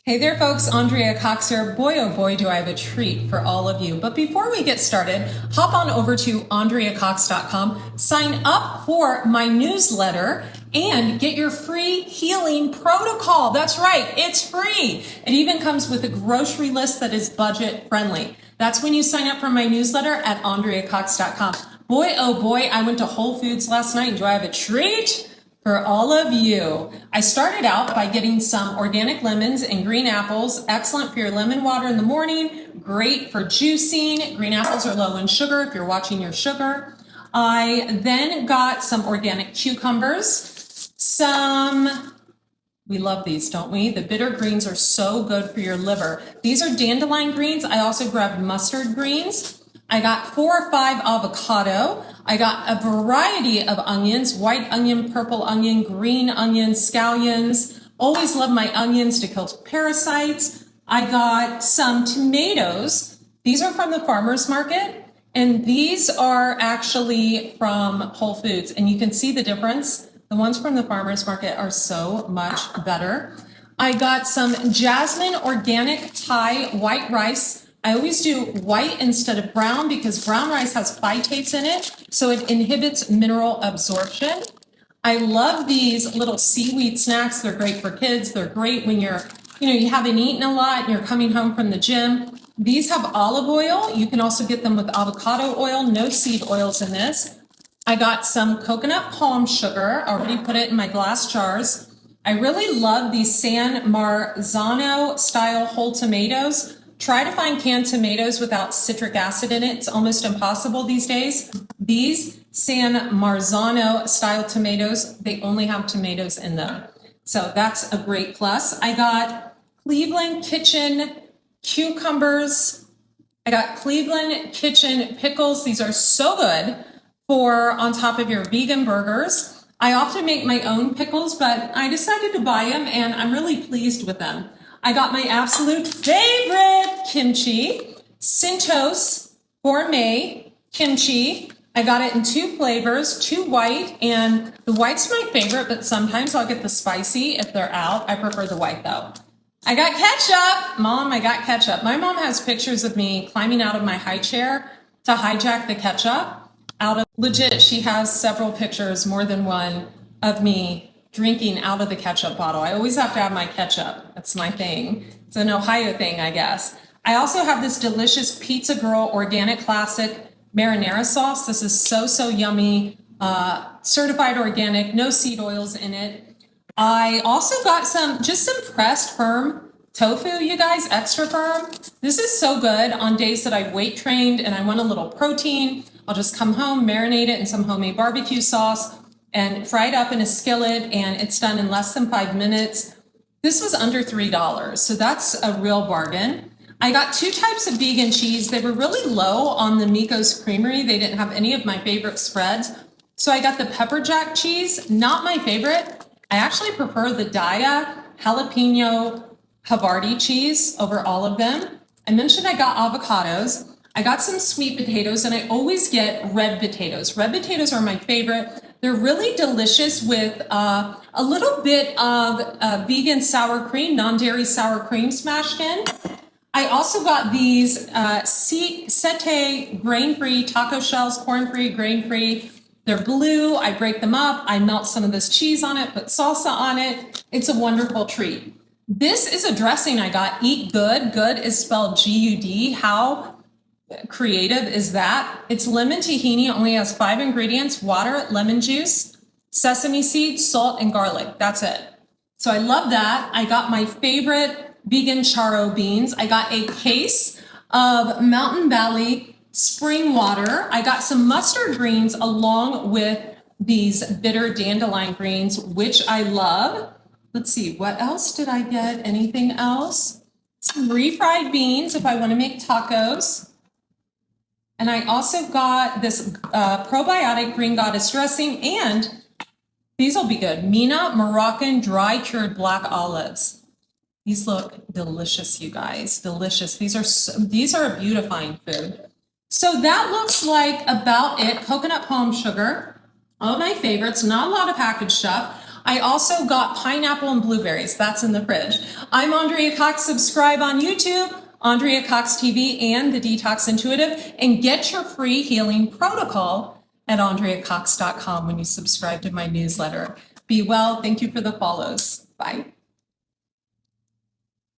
Hey there folks, Andrea Cox here. Boy oh boy do I have a treat for all of you. But before we get started, hop on over to andreacox.com, sign up for my newsletter, and get your free healing protocol. That's right, it's free. It even comes with a grocery list that is budget friendly. That's when you sign up for my newsletter at andreacox.com. Boy oh boy, I went to Whole Foods last night. Do I have a treat for all of you? I started out by getting some organic lemons and green apples. Excellent for your lemon water in the morning. Great for juicing. Green apples are low in sugar if you're watching your sugar. I then got some organic cucumbers. We love these, don't we? The bitter greens are so good for your liver. These are dandelion greens. I also grabbed mustard greens. I got 4 or 5 avocado. I got a variety of onions, white onion, purple onion, green onion, scallions. Always love my onions to kill parasites. I got some tomatoes. These are from the farmer's market, and these are actually from Whole Foods, and you can see the difference. The ones from the farmer's market are so much better. I got some jasmine organic Thai white rice. I always do white instead of brown because brown rice has phytates in it, so it inhibits mineral absorption. I love these little seaweed snacks. They're great for kids. They're great when you haven't eaten a lot and you're coming home from the gym. These have olive oil. You can also get them with avocado oil, no seed oils in this. I got some coconut palm sugar. I already put it in my glass jars. I really love these San Marzano style whole tomatoes. Try to find canned tomatoes without citric acid in it. It's almost impossible these days. These San Marzano style tomatoes, they only have tomatoes in them. So that's a great plus. I got Cleveland Kitchen cucumbers. I got Cleveland Kitchen pickles. These are so good for on top of your vegan burgers. I often make my own pickles, but I decided to buy them and I'm really pleased with them. I got my absolute favorite kimchi, Cintos Gourmet Kimchi. I got it in 2 flavors, 2 white, and the white's my favorite, but sometimes I'll get the spicy if they're out. I prefer the white though. I got ketchup. Mom, I got ketchup. My mom has pictures of me climbing out of my high chair to hijack the ketchup. Legit, she has several pictures, more than one, of me drinking out of the ketchup bottle. I always have to have my ketchup. That's my thing. It's an Ohio thing, I guess. I also have this delicious Pizza Girl Organic Classic marinara sauce. This is so yummy. Certified organic, no seed oils in it. I also got some pressed firm tofu, you guys, extra firm. This is so good on days that I weight trained and I want a little protein. I'll just come home, marinate it in some homemade barbecue sauce, and fry it up in a skillet, and it's done in less than 5 minutes. This was under $3, so that's a real bargain. I got 2 types of vegan cheese. They were really low on the Miko's Creamery. They didn't have any of my favorite spreads. So I got the pepper jack cheese, not my favorite. I actually prefer the Daya jalapeno Havarti cheese over all of them. I mentioned I got avocados. I got some sweet potatoes, and I always get red potatoes. Red potatoes are my favorite. They're really delicious with a little bit of vegan sour cream, non-dairy sour cream smashed in. I also got these Sete grain-free taco shells, corn-free, grain-free. They're blue. I break them up. I melt some of this cheese on it, put salsa on it. It's a wonderful treat. This is a dressing I got, Eat Good. Good is spelled G-U-D. How creative is that? It's lemon tahini, only has 5 ingredients: water, lemon juice, sesame seeds, salt, and garlic. That's it. So I love that. I got my favorite vegan charo beans. I got a case of Mountain Valley spring water. I got some mustard greens along with these bitter dandelion greens, which I love. Let's see, what else did I get? Anything else? Some refried beans if I want to make tacos. And I also got this probiotic green goddess dressing, and these will be good. Mina Moroccan dry cured black olives. These look delicious, you guys, delicious. These are a beautifying food. So that looks like about it. Coconut palm sugar, all of my favorites, not a lot of packaged stuff. I also got pineapple and blueberries. That's in the fridge. I'm Andrea Cox. Subscribe on YouTube, Andrea Cox TV, and The Detox Intuitive, and get your free healing protocol at andreacox.com when you subscribe to my newsletter. Be well. Thank you for the follows. Bye.